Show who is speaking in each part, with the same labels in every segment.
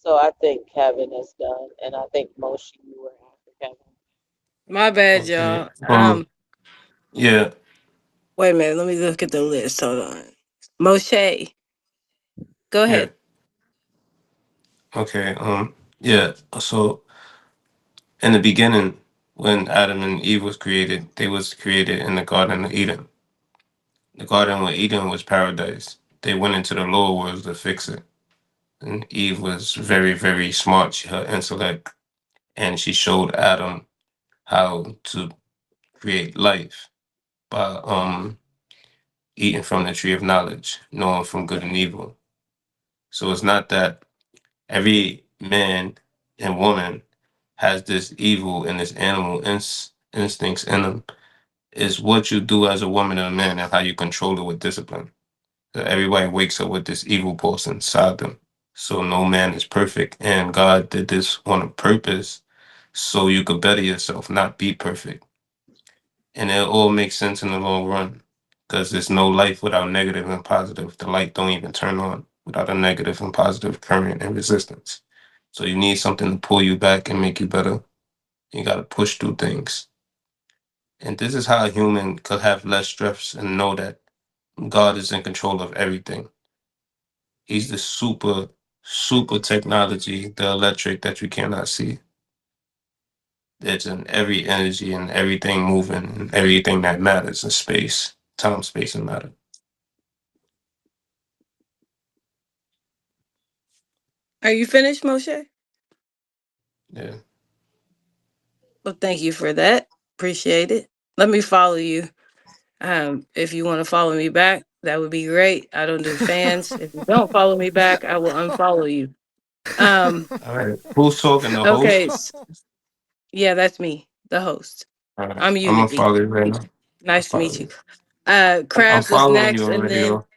Speaker 1: So I think Kevin is done, and I think Moshi, you were after Kevin.
Speaker 2: My bad,
Speaker 3: Okay.
Speaker 2: y'all.
Speaker 3: Yeah.
Speaker 2: Wait a minute. Let me look at the list. Hold on. Moshe, go
Speaker 3: Yeah.
Speaker 2: ahead.
Speaker 3: Okay. Yeah. So in the beginning, when Adam and Eve was created, they was created in the Garden of Eden. The Garden of Eden was paradise. They went into the lower worlds to fix it. And Eve was very, very smart. She had intellect, and she showed Adam how to create life by eating from the tree of knowledge, knowing from good and evil. So it's not that every man and woman has this evil and this animal instincts in them. It's what you do as a woman and a man and how you control it with discipline. So everybody wakes up with this evil pulse inside them. So no man is perfect, and God did this on a purpose so you could better yourself, not be perfect. And it all makes sense in the long run because there's no life without negative and positive. The light don't even turn on without a negative and positive current and resistance. So you need something to pull you back and make you better. You got to push through things. And this is how a human could have less stress and know that God is in control of everything. He's the super technology, the electric that you cannot see. It's in every energy and everything moving and everything that matters in space, time, space, and matter.
Speaker 2: Are you finished, Moshe?
Speaker 3: Yeah.
Speaker 2: Well, thank you for that. Appreciate it. Let me follow you. If you want to follow me back, that would be great. I don't do fans. If you don't follow me back, I will unfollow you. Um,
Speaker 3: All right. Who's talking? The
Speaker 2: okay.
Speaker 3: host?
Speaker 2: Yeah, that's me, the host.
Speaker 3: All right.
Speaker 2: I'm
Speaker 3: I'm gonna
Speaker 2: Unity.
Speaker 3: follow you right now. I
Speaker 2: Nice to
Speaker 3: follow
Speaker 2: meet you.
Speaker 3: you. I'm
Speaker 2: Krabs is
Speaker 3: following you
Speaker 2: next, and
Speaker 3: already,
Speaker 2: then
Speaker 3: though.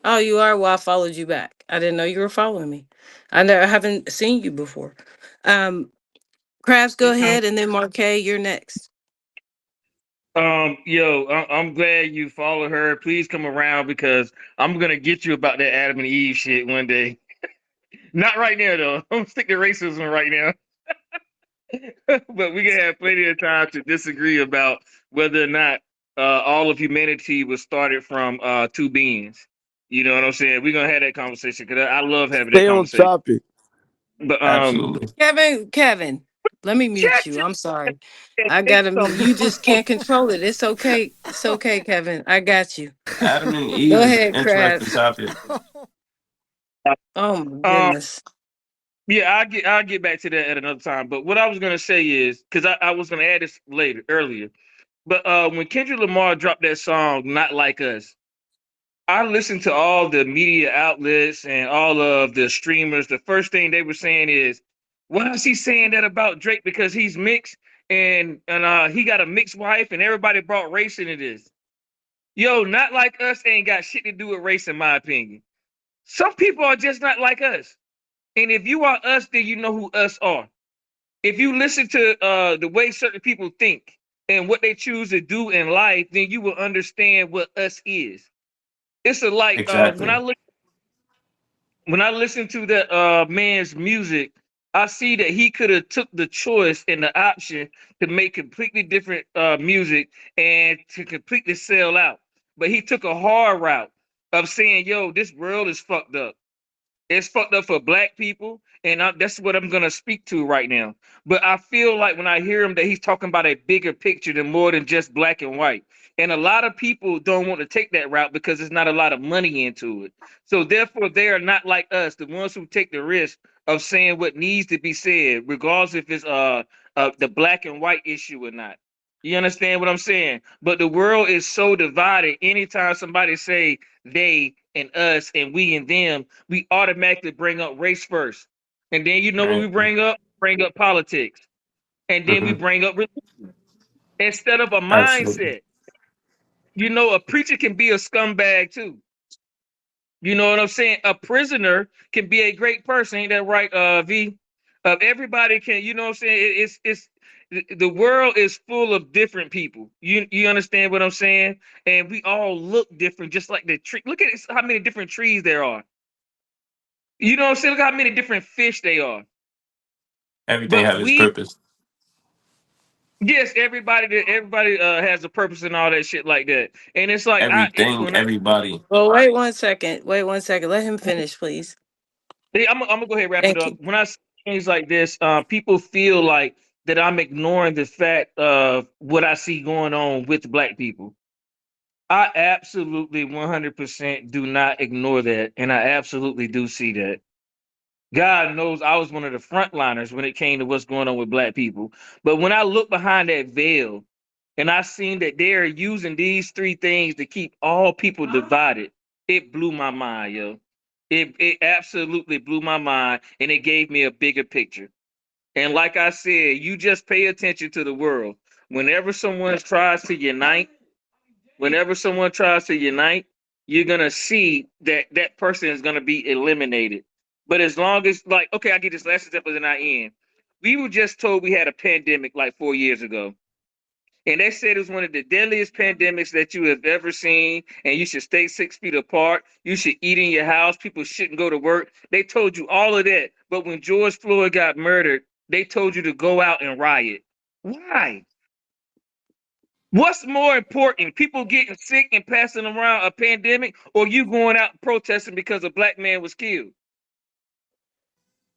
Speaker 2: oh, you are. Well, I followed you back. I didn't know you were following me. I haven't seen you before. Um, Krabs, go ahead, and then Marquet, you're next.
Speaker 4: I'm glad you follow her. Please come around because I'm gonna get you about that Adam and Eve shit one day. Not right now though. I'm gonna stick to racism right now. But we can have plenty of time to disagree about whether or not all of humanity was started from two beings. You know what I'm saying? We're gonna have that conversation because I love having that
Speaker 5: Stay on
Speaker 4: conversation.
Speaker 5: topic.
Speaker 4: But
Speaker 3: Absolutely.
Speaker 2: Kevin, let me mute
Speaker 4: shut
Speaker 2: you. I'm sorry.
Speaker 4: your
Speaker 2: I
Speaker 4: face
Speaker 2: gotta mute.
Speaker 4: on
Speaker 2: You just can't control it. It's okay. It's okay, Kevin. I got you.
Speaker 3: Adam and
Speaker 2: Go
Speaker 3: Eve is an
Speaker 2: ahead,
Speaker 3: interesting
Speaker 2: Krabs.
Speaker 3: topic.
Speaker 2: Oh my
Speaker 4: um
Speaker 2: goodness.
Speaker 4: Yeah, I'll get back to that at another time. But what I was gonna say is because I was gonna add this later earlier. But when Kendrick Lamar dropped that song, Not Like Us, I listened to all the media outlets and all of the streamers. The first thing they were saying is, why is he saying that about Drake? Because he's mixed and he got a mixed wife and everybody brought race into this. Yo, Not Like Us ain't got shit to do with race, in my opinion. Some people are just not like us. And if you are us, then you know who us are. If you listen to the way certain people think and what they choose to do in life, then you will understand what us is. It's a like
Speaker 3: Exactly.
Speaker 4: when I listen to that man's music, I see that he could have took the choice and the option to make completely different music and to completely sell out. But he took a hard route of saying, "Yo, this world is fucked up. It's fucked up for black people," and that's what I'm gonna speak to right now. But I feel like when I hear him that he's talking about a bigger picture than more than just black and white. And a lot of people don't want to take that route because there's not a lot of money into it. So therefore, they are not like us, the ones who take the risk of saying what needs to be said, regardless if it's the black and white issue or not. You understand what I'm saying? But the world is so divided. Anytime somebody say they and us and we and them, we automatically bring up race first. And then you know what we
Speaker 3: Right.
Speaker 4: bring up? Bring up politics. And then we
Speaker 3: Mm-hmm.
Speaker 4: bring up religion. Instead of a
Speaker 3: Absolutely.
Speaker 4: mindset. You know, a preacher can be a scumbag too. You know what I'm saying? A prisoner can be a great person. Ain't that right, V? Everybody can, you know what I'm saying? It's the world is full of different people. You understand what I'm saying? And we all look different, just like the tree. Look at this, how many different trees there are. You know what I'm saying? Look how many different fish they are.
Speaker 3: Everything
Speaker 4: But
Speaker 3: has its
Speaker 4: we,
Speaker 3: purpose.
Speaker 4: yes, everybody has a purpose and all that shit like that. And it's like
Speaker 3: Everything,
Speaker 4: when
Speaker 3: everybody.
Speaker 2: Well, wait 1 second. Wait 1 second. Let him finish, please.
Speaker 4: I'm gonna go ahead and wrap it
Speaker 2: Thank
Speaker 4: up.
Speaker 2: you.
Speaker 4: When I say things like this, people feel like that I'm ignoring the fact of what I see going on with black people. I absolutely 100% do not ignore that, and I absolutely do see that. God knows I was one of the frontliners when it came to what's going on with black people. But when I look behind that veil and I seen that they're using these three things to keep all people divided, it blew my mind, yo. It absolutely blew my mind, and it gave me a bigger picture. And like I said, you just pay attention to the world. Whenever someone tries to unite, whenever someone tries to unite, you're gonna see that that person is gonna be eliminated. But as long as, like, okay, I get this last example and I end. We were just told we had a pandemic like 4 years ago. And they said it was one of the deadliest pandemics that you have ever seen, and you should stay 6 feet apart. You should eat in your house. People shouldn't go to work. They told you all of that. But when George Floyd got murdered, they told you to go out and riot. Why? What's more important, people getting sick and passing around a pandemic, or you going out and protesting because a black man was killed?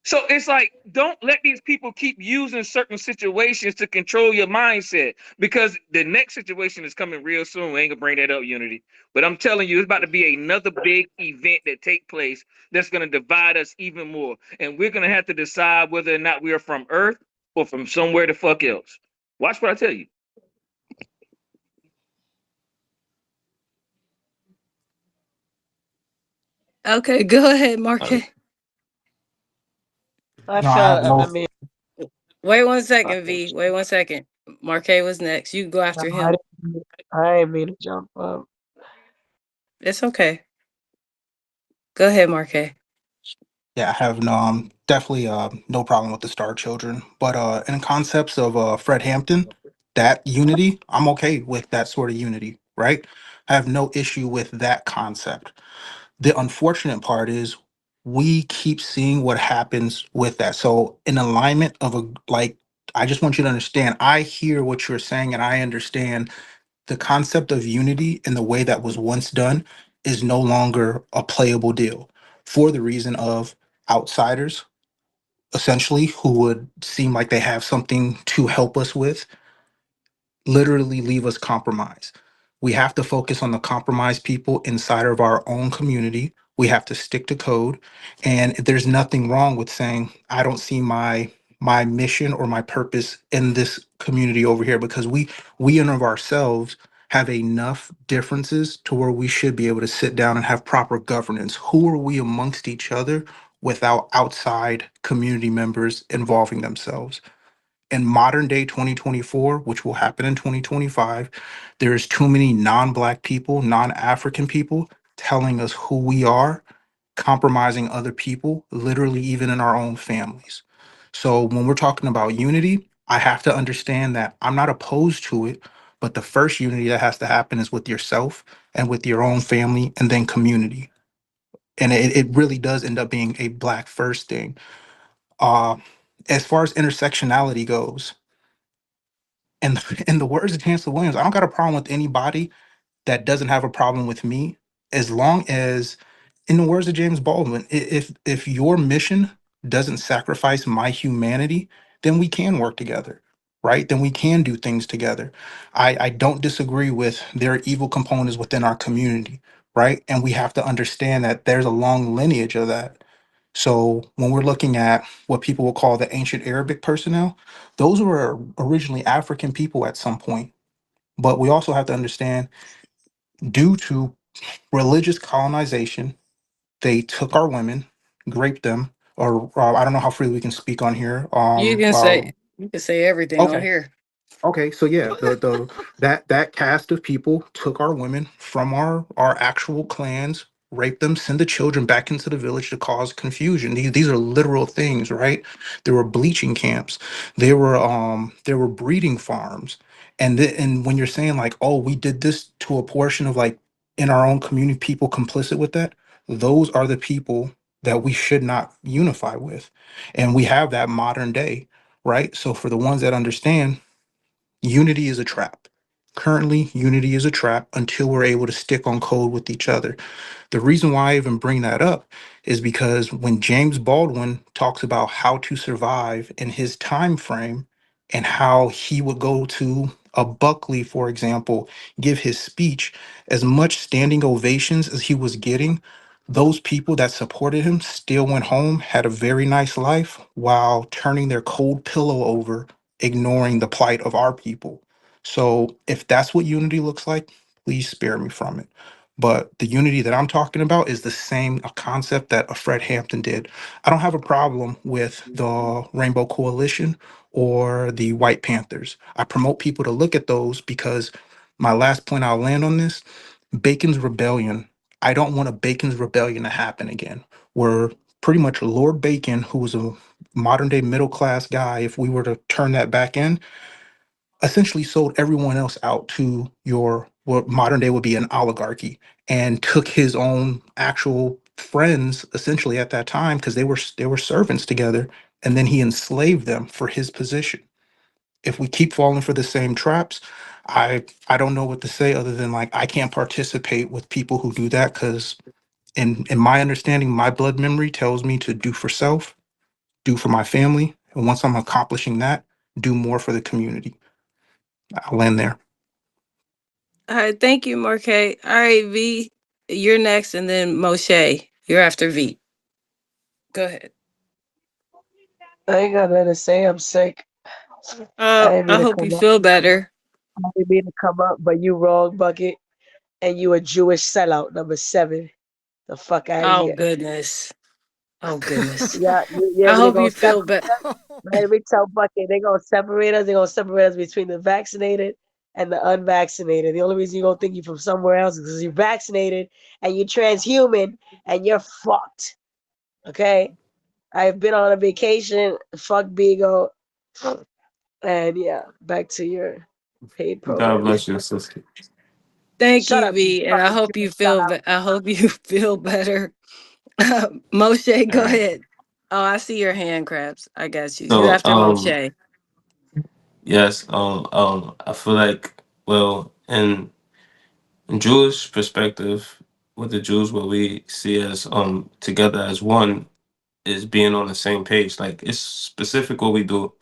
Speaker 4: So it's like, don't let these people keep using certain situations to control your mindset, because the next situation is coming real soon. We ain't gonna bring that up, Unity. But I'm telling you, it's about to be another big event that take place that's gonna divide us even more. And we're gonna have to decide whether or not we are from Earth or from somewhere the fuck else. Watch what I tell you.
Speaker 2: Okay, go ahead,
Speaker 3: Uh,
Speaker 2: Marquez.
Speaker 1: I
Speaker 5: No, I have
Speaker 1: feel,
Speaker 5: no.
Speaker 1: I mean,
Speaker 2: Wait one
Speaker 1: I
Speaker 2: second, V. Wait 1 second. Marquez was next. You go
Speaker 1: no,
Speaker 2: after him.
Speaker 1: I ain't mean to jump up.
Speaker 2: It's okay. Go ahead, Marquez.
Speaker 5: Yeah, I have no. Definitely no problem with the Star Children, but in concepts of Fred Hampton, that unity, I'm okay with that sort of unity, right? I have no issue with that concept. The unfortunate part is we keep seeing what happens with that. So in alignment of a like, I just want you to understand. I hear what you're saying, and I understand the concept of unity in the way that was once done is no longer a playable deal for the reason of outsiders essentially who would seem like they have something to help us with literally leave us compromised. We have to focus on the compromised people inside of our own community. We have to stick to code. And there's nothing wrong with saying, I don't see my mission or my purpose in this community over here, because we in of ourselves have enough differences to where we should be able to sit down and have proper governance. Who are we amongst each other without outside community members involving themselves? In modern day 2024, which will happen in 2025, there's too many non-black people, non-African people telling us who we are, compromising other people, literally even in our own families. So when we're talking about unity, I have to understand that I'm not opposed to it, but the first unity that has to happen is with yourself and with your own family and then community. And it really does end up being a black first thing. Uh, as far as intersectionality goes, and in the words of Chancellor Williams, I don't got a problem with anybody that doesn't have a problem with me, as long as, in the words of James Baldwin, if your mission doesn't sacrifice my humanity, then we can work together, right? Then we can do things together. I don't disagree with there are evil components within our community, right? And we have to understand that there's a long lineage of that. So when we're looking at what people will call the ancient Arabic personnel, those were originally African people at some point. But we also have to understand, due to religious colonization, they took our women, raped them, or I don't know how freely we can speak on here.
Speaker 2: You can say everything on
Speaker 5: Okay.
Speaker 2: here.
Speaker 5: Okay, so yeah, the that cast of people took our women from our actual clans, raped them, send the children back into the village to cause confusion. These are literal things, right? There were bleaching camps, there were breeding farms, and when you're saying like, oh, we did this to a portion of like in our own community, people complicit with that, those are the people that we should not unify with. And we have that modern day, right? So for the ones that understand, unity is a trap. Currently, unity is a trap until we're able to stick on code with each other. The reason why I even bring that up is because when James Baldwin talks about how to survive in his time frame and how he would go to a Buckley, for example, give his speech, as much standing ovations as he was getting, those people that supported him still went home, had a very nice life while turning their cold pillow over, ignoring the plight of our people. So if that's what unity looks like, please spare me from it. But the unity that I'm talking about is the same concept that a Fred Hampton did. I don't have a problem with the Rainbow Coalition or the White Panthers. I promote people to look at those because my last point I'll land on this, Bacon's Rebellion. I don't want a Bacon's Rebellion to happen again, where pretty much Lord Bacon, who was a modern day middle class guy, if we were to turn that back in, essentially sold everyone else out to your what modern day would be an oligarchy, and took his own actual friends essentially at that time because they were servants together, and then he enslaved them for his position. If we keep falling for the same traps, I don't know what to say other than like I can't participate with people who do that because in my understanding, my blood memory tells me to do for self, do for my family, and once I'm accomplishing that, do more for the community. I'll end there.
Speaker 2: All right, thank you, Marquette. All right, V, you're next, and then Moshe, you're after V. Go ahead.
Speaker 6: I ain't got nothing to say. I'm sick. I didn't
Speaker 2: I
Speaker 6: mean to
Speaker 2: hope you
Speaker 6: come up.
Speaker 2: feel better.
Speaker 6: I didn't mean to come up, but you wrong, Bucket. And you a Jewish sellout, number 7. The fuck out of
Speaker 2: Oh
Speaker 6: here.
Speaker 2: goodness. Oh goodness.
Speaker 6: Yeah,
Speaker 2: I
Speaker 6: they're
Speaker 2: hope
Speaker 6: gonna
Speaker 2: you feel
Speaker 6: separate
Speaker 2: better.
Speaker 6: us. Man, let me tell Bucket, they're gonna separate us. They're gonna separate us between the vaccinated and the unvaccinated. The only reason you're gonna think you're from somewhere else is because you're vaccinated and you're transhuman and you're fucked. Okay? I've been on a vacation. Fuck Bigo. And yeah, back to your paid
Speaker 3: God
Speaker 6: programs.
Speaker 3: bless you, sister.
Speaker 2: Thank
Speaker 6: Shut
Speaker 2: you,
Speaker 6: up, you
Speaker 2: V, and I
Speaker 6: fucking
Speaker 2: hope you
Speaker 6: Jewish
Speaker 2: feel.
Speaker 6: sellout.
Speaker 2: I hope you feel better. Moshe,
Speaker 3: All
Speaker 2: go
Speaker 3: right.
Speaker 2: ahead. Oh, I see your hand, Crabs. I got you. You're
Speaker 3: So,
Speaker 2: after Moshe.
Speaker 3: yes, I feel like, well, in Jewish perspective, with the Jews, what we see as together as one is being on the same page. Like it's specific what we do.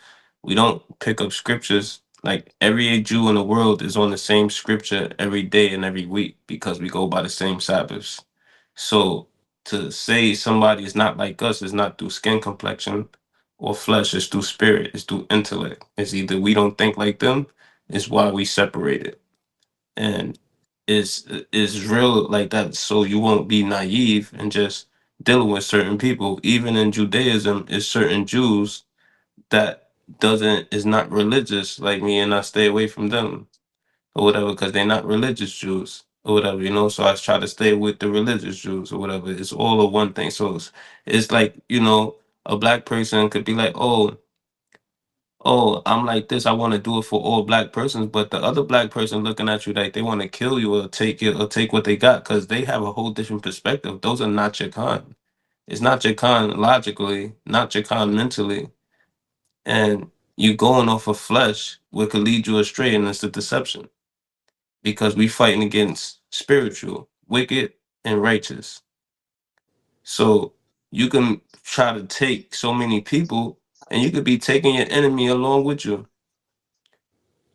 Speaker 3: We don't pick up scriptures. Like every Jew in the world is on the same scripture every day and every week because we go by the same Sabbaths. So to say somebody is not like us is not through skin complexion or flesh, it's through spirit, it's through intellect. It's either we don't think like them, is why we separated. And is real like that so you won't be naive and just dealing with certain people. Even in Judaism, is certain Jews that doesn't is not religious like me, and I stay away from them or whatever because they're not religious Jews or whatever, you know. So I try to stay with the religious Jews or whatever. It's all of one thing. So it's like, you know, a black person could be like, oh, I'm like this. I want to do it for all black persons, but the other black person looking at you like they want to kill you or take it or take what they got because they have a whole different perspective. Those are not your kind. It's not your kind logically, not your kind mentally, and you going off of flesh, what could lead you astray, and it's a deception because we fighting against spiritual, wicked, and righteous. So you can try to take so many people, and you could be taking your enemy along with you.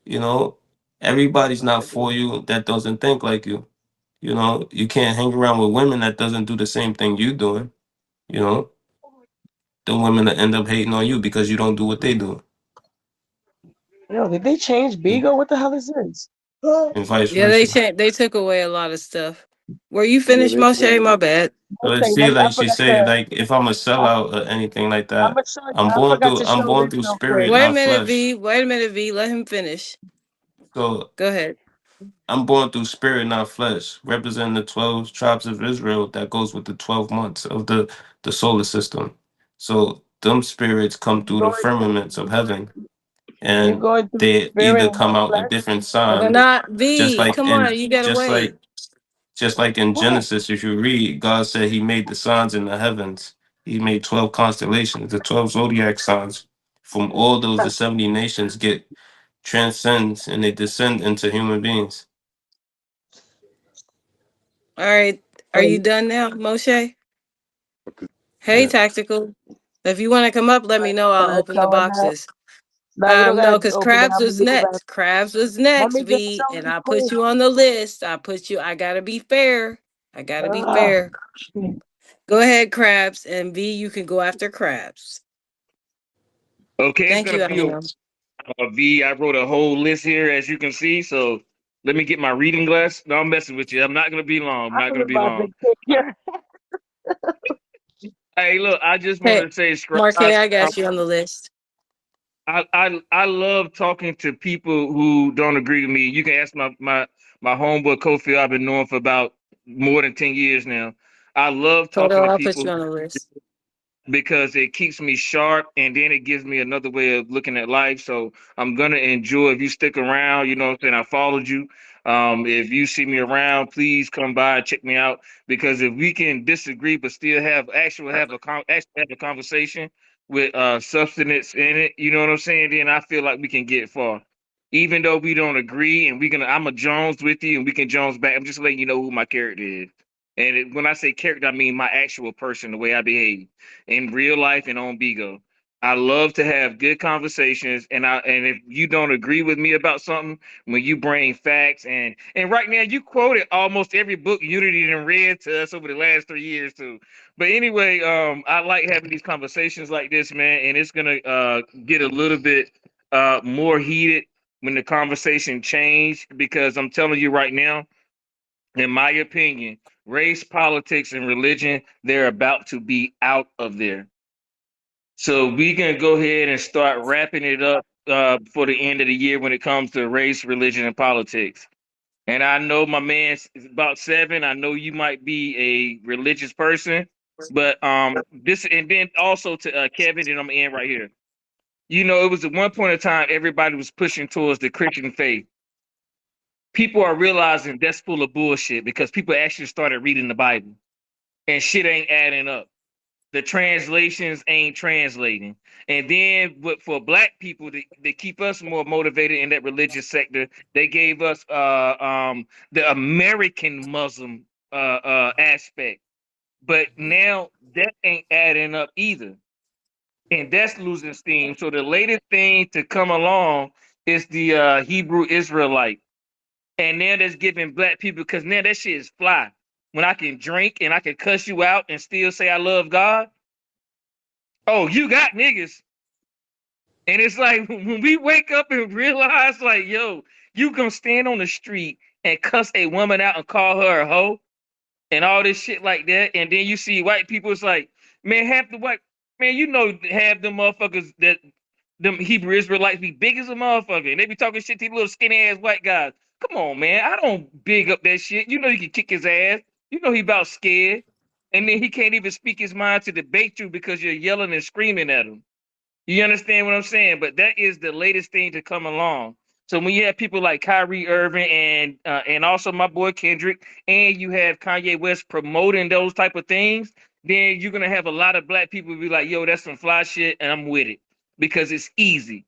Speaker 3: You know, everybody's not for you that doesn't think like you. You know, you can't hang around with women that doesn't do the same thing you doing. You know, the women that end up hating on you because you don't do what they do,
Speaker 6: Yo, did they change
Speaker 3: and
Speaker 6: Bigo? What the hell is this?
Speaker 3: vice
Speaker 2: Yeah, they
Speaker 3: versa.
Speaker 2: changed. They took away a lot of stuff. Were you
Speaker 6: Yeah,
Speaker 2: finished, Moshe? My bad.
Speaker 3: But
Speaker 6: okay,
Speaker 3: see,
Speaker 6: I
Speaker 3: like she
Speaker 6: forgot
Speaker 3: say,
Speaker 6: to.
Speaker 3: like if I'm a sellout or anything like
Speaker 6: I'm
Speaker 3: that,
Speaker 6: gonna show you. I forgot to
Speaker 3: I'm
Speaker 6: show
Speaker 3: born
Speaker 6: this
Speaker 3: through
Speaker 6: real quick.
Speaker 3: spirit,
Speaker 2: Wait a
Speaker 3: not
Speaker 2: minute,
Speaker 3: flesh.
Speaker 2: V. Wait a minute, V. Let him finish.
Speaker 3: So
Speaker 2: Go ahead.
Speaker 3: I'm born through spirit, not flesh, representing the 12 tribes of Israel that goes with the 12 months of the solar system. So them spirits come
Speaker 6: You're
Speaker 3: through the
Speaker 6: going through.
Speaker 3: firmaments of heaven,
Speaker 6: You're
Speaker 3: and
Speaker 6: going through
Speaker 3: they
Speaker 6: spirit
Speaker 3: either
Speaker 6: and not
Speaker 3: come out a
Speaker 6: flesh.
Speaker 3: different
Speaker 6: But
Speaker 3: sign,
Speaker 6: then,
Speaker 2: Not
Speaker 3: just
Speaker 2: V.
Speaker 3: like
Speaker 2: Come
Speaker 3: and
Speaker 2: on, you gotta
Speaker 3: just
Speaker 2: wait.
Speaker 3: like Just like in
Speaker 6: What?
Speaker 3: Genesis, if you read, God said He made the signs in the heavens. He made 12 constellations, the 12 zodiac signs. From all those, the 70 nations get transcends and they descend into human beings.
Speaker 2: All right. Are you done now, Moshe? Hey,
Speaker 3: Yeah.
Speaker 2: Tactical. If you want to come up, let me know.
Speaker 6: Can
Speaker 2: I'll
Speaker 6: I
Speaker 2: open the
Speaker 6: tell her now?
Speaker 2: boxes.
Speaker 6: No, you don't
Speaker 2: No,
Speaker 6: gotta
Speaker 2: because
Speaker 6: open it.
Speaker 2: Krabs
Speaker 6: I'm gonna
Speaker 2: was
Speaker 6: leave it back.
Speaker 2: next. Krabs was
Speaker 6: Let
Speaker 2: next,
Speaker 6: me just
Speaker 2: V,
Speaker 6: show
Speaker 2: and
Speaker 6: you
Speaker 2: I put
Speaker 6: quick.
Speaker 2: you on the list. I gotta be fair. I gotta be
Speaker 6: Ah,
Speaker 2: fair. Go ahead, Krabs, and V, you can go after Krabs.
Speaker 4: Okay, it's
Speaker 2: Thank you,
Speaker 4: gonna be
Speaker 2: Eminem.
Speaker 4: a V. I wrote a whole list here, as you can see. So let me get my reading glass. No, I'm messing with you. I'm not gonna be long. I'm
Speaker 6: I
Speaker 4: not
Speaker 6: was
Speaker 4: gonna be
Speaker 6: about to
Speaker 4: long.
Speaker 6: kick your
Speaker 4: Hey, look, I just
Speaker 2: Hey,
Speaker 4: wanted to say,
Speaker 2: Marquez, I got you on the list.
Speaker 4: I love talking to people who don't agree with me. You can ask my homeboy Kofi. I've been knowing for about more than 10 years now. I love talking
Speaker 2: Toto,
Speaker 4: to
Speaker 2: I'll put
Speaker 4: people
Speaker 2: you on the list.
Speaker 4: because it keeps me sharp and then it gives me another way of looking at life. So I'm gonna enjoy if you stick around, you know what I'm saying? I followed you. If you see me around, please come by and check me out because if we can disagree but still actually have a conversation with substance in it, you know what I'm saying? Then I feel like we can get far. Even though we don't agree and I'm a Jones with you and we can Jones back. I'm just letting you know who my character is. And when I say character, I mean my actual person, the way I behave in real life and on Bigo. I love to have good conversations, and if you don't agree with me about something, when you bring facts and right now you quoted almost every book Unity done read to us over the last 3 years too. But anyway, I like having these conversations like this, man, and it's gonna get a little bit more heated when the conversation change because I'm telling you right now, in my opinion, race, politics, and religion, they're about to be out of there. So we can go ahead and start wrapping it up for the end of the year when it comes to race, religion, and politics. And I know my man's about 7. I know you might be a religious person, but this and then also to Kevin, and I'm gonna end right here. You know, it was at one point in time everybody was pushing towards the Christian faith. People are realizing that's full of bullshit because people actually started reading the Bible and shit ain't adding up. The translations ain't translating. And then for black people to keep us more motivated in that religious sector, they gave us the American Muslim aspect. But now that ain't adding up either. And that's losing steam. So the latest thing to come along is the Hebrew Israelite. And now that's giving black people because now that shit is fly. When I can drink and I can cuss you out and still say I love God. Oh, you got niggas. And it's like when we wake up and realize, like, yo, you gonna stand on the street and cuss a woman out and call her a hoe and all this shit like that. And then you see white people, it's like, man, half the white man, you know, half them motherfuckers that them Hebrew Israelites be big as a motherfucker. And they be talking shit to these little skinny ass white guys. Come on, man. I don't big up that shit. You know you can kick his ass. You know he about scared. And then he can't even speak his mind to debate you because you're yelling and screaming at him. You understand what I'm saying? But that is the latest thing to come along. So when you have people like Kyrie Irving and also my boy Kendrick, and you have Kanye West promoting those type of things, then you're gonna have a lot of black people be like, "Yo, that's some fly shit," and I'm with it because it's easy.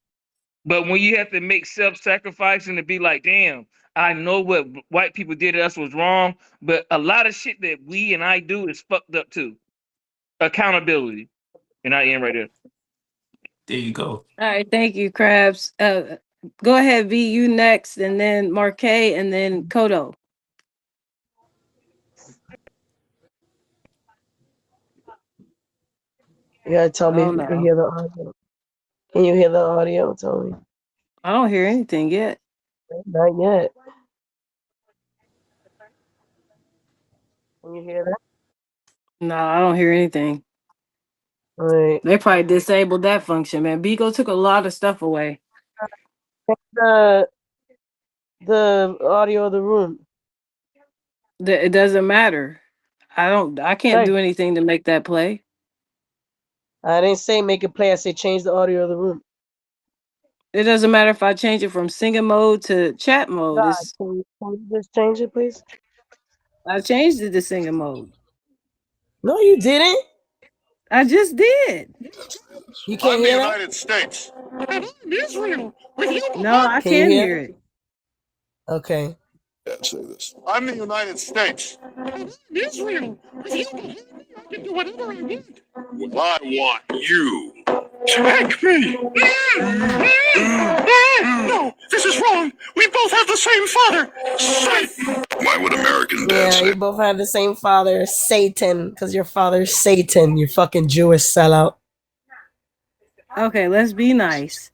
Speaker 4: But when you have to make self-sacrifice and to be like, "Damn, I know what white people did to us was wrong," but a lot of shit that we and I do is fucked up too. Accountability, and I end right there.
Speaker 3: There you go.
Speaker 2: All right, thank you, Krabs. Go ahead, V, you next, and then Marquez, and then Kodo.
Speaker 6: You gotta tell me
Speaker 2: Oh
Speaker 6: if you can
Speaker 2: no,
Speaker 6: hear the audio. Can you hear the audio? Tell me.
Speaker 2: I don't hear anything yet.
Speaker 6: Not yet. Can you hear that?
Speaker 2: No, I don't hear anything.
Speaker 6: All right.
Speaker 2: They probably disabled that function, man. Bigo took a lot of stuff away.
Speaker 6: The the audio of the room.
Speaker 2: It doesn't matter. I can't
Speaker 6: Right.
Speaker 2: do anything to make that play.
Speaker 6: I didn't say make it play. I said change the audio of the room.
Speaker 2: It doesn't matter if I change it from singing mode to chat mode.
Speaker 6: God,
Speaker 2: It's
Speaker 6: can you just change it, please?
Speaker 2: I changed it to singing mode.
Speaker 6: No, you didn't.
Speaker 2: I just did.
Speaker 6: You can't
Speaker 7: I'm the
Speaker 6: hear that?
Speaker 7: United States. And I'm Israel. With you.
Speaker 2: No, I
Speaker 6: Can you
Speaker 2: can
Speaker 6: hear?
Speaker 2: hear it.
Speaker 6: Okay.
Speaker 7: Yeah, say this. I'm the United States. And I'm Israel. With you behind me, I can do whatever I want. Well, I want you. Take me. No, this is wrong. We both have the same father. Satan. Why would American dad
Speaker 6: Yeah,
Speaker 7: say?
Speaker 6: you both have the same father, Satan, because your father's Satan. You fucking Jewish sellout.
Speaker 2: Okay, let's be nice.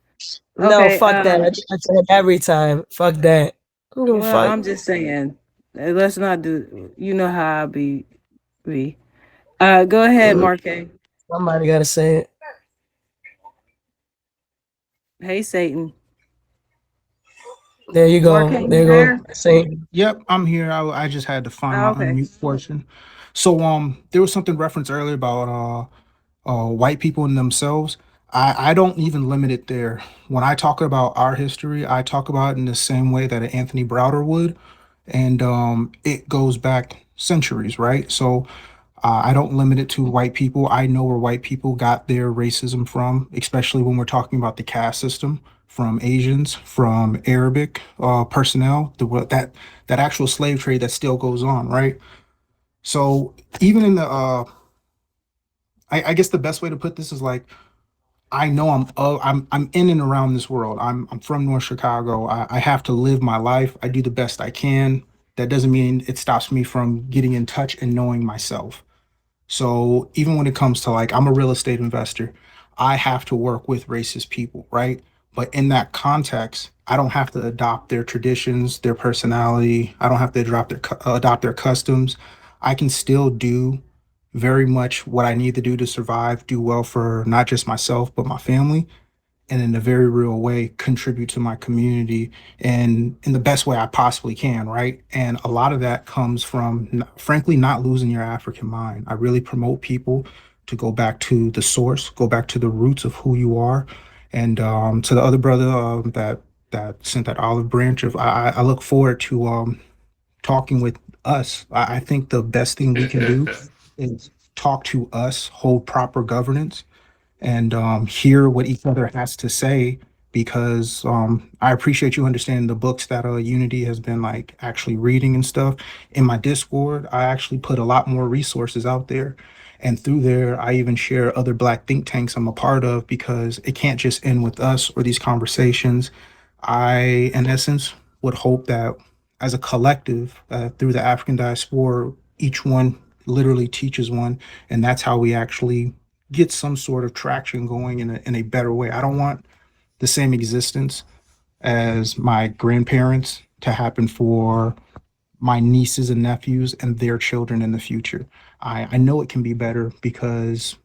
Speaker 6: No,
Speaker 2: Okay,
Speaker 6: fuck that. I say it every time. Fuck that. I'm gonna
Speaker 2: well,
Speaker 6: fight.
Speaker 2: I'm just saying. Let's not do. You know how I be. Go ahead, Mark.
Speaker 6: Somebody gotta say it.
Speaker 2: Hey, Satan.
Speaker 6: There you go.
Speaker 2: Mark,
Speaker 6: There you go. Say it.
Speaker 5: Yep, I'm here. I just had to find my
Speaker 2: Okay.
Speaker 5: unmute portion. So there was something referenced earlier about white people in themselves. I don't even limit it there. When I talk about our history, I talk about it in the same way that Anthony Browder would, and it goes back centuries, right? So I don't limit it to white people. I know where white people got their racism from, especially when we're talking about the caste system, from Asians, from Arabic personnel, that actual slave trade that still goes on, right? So even in the, I guess the best way to put this is like, I know I'm in and around this world. I'm from North Chicago. I have to live my life. I do the best I can. That doesn't mean it stops me from getting in touch and knowing myself. So even when it comes to like, I'm a real estate investor, I have to work with racist people, right? But in that context, I don't have to adopt their traditions, their personality. I don't have to adopt their customs. I can still do very much what I need to do to survive, do well for not just myself, but my family, and in a very real way contribute to my community and in the best way I possibly can, right? And a lot of that comes from, frankly, not losing your African mind. I really promote people to go back to the source, go back to the roots of who you are. And to the other brother that sent that olive branch of, I look forward to talking with us. I think the best thing we can do is talk to us, hold proper governance, and hear what each other has to say, because I appreciate you understanding the books that Unity has been like actually reading and stuff. In my Discord, I actually put a lot more resources out there. And through there, I even share other Black think tanks I'm a part of, because it can't just end with us or these conversations. I, in essence, would hope that as a collective, through the African diaspora, each one literally teaches one. And that's how we actually get some sort of traction going in a better way. I don't want the same existence as my grandparents to happen for my nieces and nephews and their children in the future. I know it can be better, because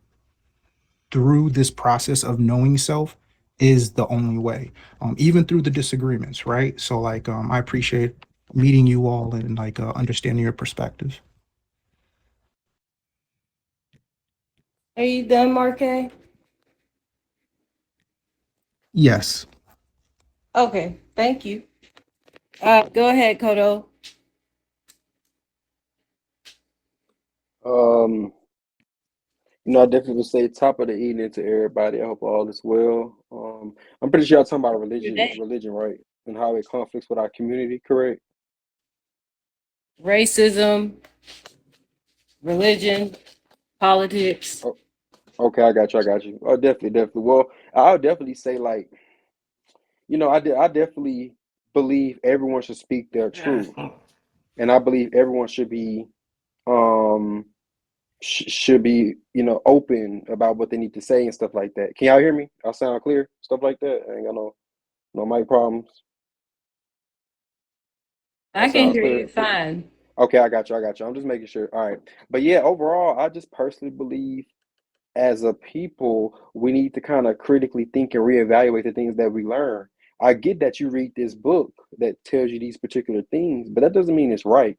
Speaker 5: through this process of knowing self is the only way, even through the disagreements, right? So like I appreciate meeting you all and like understanding your perspective.
Speaker 2: Are you done, Mark?
Speaker 5: Yes.
Speaker 2: Okay, thank you. Go ahead, Kodo.
Speaker 8: I definitely would say top of the evening to everybody. I hope all is well. I'm pretty sure y'all talking about religion, right? And how it conflicts with our community, correct?
Speaker 2: Racism, religion, politics.
Speaker 8: Oh, okay, I got you. Oh, definitely. Well, I'll definitely say like, I definitely believe everyone should speak their truth, and I believe everyone um should be open about what they need to say and stuff like that. Can y'all hear me? I sound clear, stuff like that. I ain't got no mic problems. I
Speaker 2: I can
Speaker 8: sound
Speaker 2: hear
Speaker 8: clear.
Speaker 2: you fine.
Speaker 8: Okay, I got you. I'm just making sure. All right. But yeah, overall, I just personally believe as a people, we need to kind of critically think and reevaluate the things that we learn. I get that you read this book that tells you these particular things, but that doesn't mean it's right.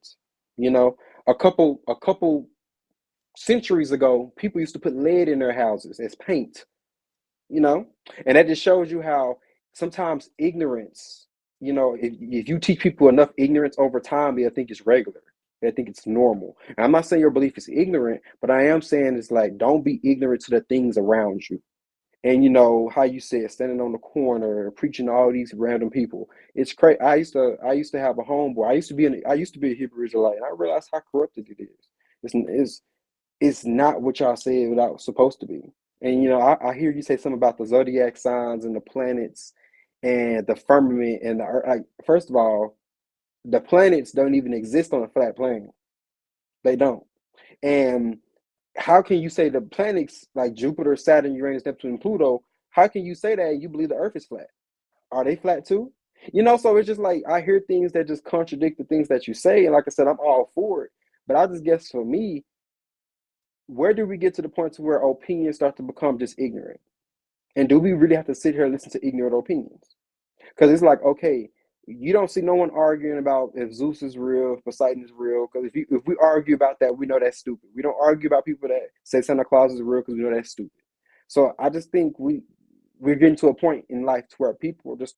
Speaker 8: You know, a couple centuries ago, people used to put lead in their houses as paint, you know, and that just shows you how sometimes ignorance, if you teach people enough ignorance over time, they'll think it's regular. They think it's normal. And I'm not saying your belief is ignorant, but I am saying it's like, don't be ignorant to the things around you. And you know how you said, standing on the corner preaching to all these random people. It's crazy. I used to have a homeboy. I used to be a Hebrew Israelite, and I realized how corrupted it is. It's not what y'all said without supposed to be. And you know, I hear you say something about the zodiac signs and the planets and the firmament and the earth. Like, first of all, the planets don't even exist on a flat plane. They don't. And how can you say the planets like Jupiter, Saturn, Uranus, Neptune, and Pluto? How can you say that and you believe the Earth is flat? Are they flat too? You know, so it's just like I hear things that just contradict the things that you say. And like I said, I'm all for it. But I just guess for me, where do we get to the point to where opinions start to become just ignorant? And do we really have to sit here and listen to ignorant opinions? Because it's like, okay, you don't see no one arguing about if Zeus is real, if Poseidon is real. Because if we argue about that, we know that's stupid. We don't argue about people that say Santa Claus is real because we know that's stupid. So I just think we're getting to a point in life to where people just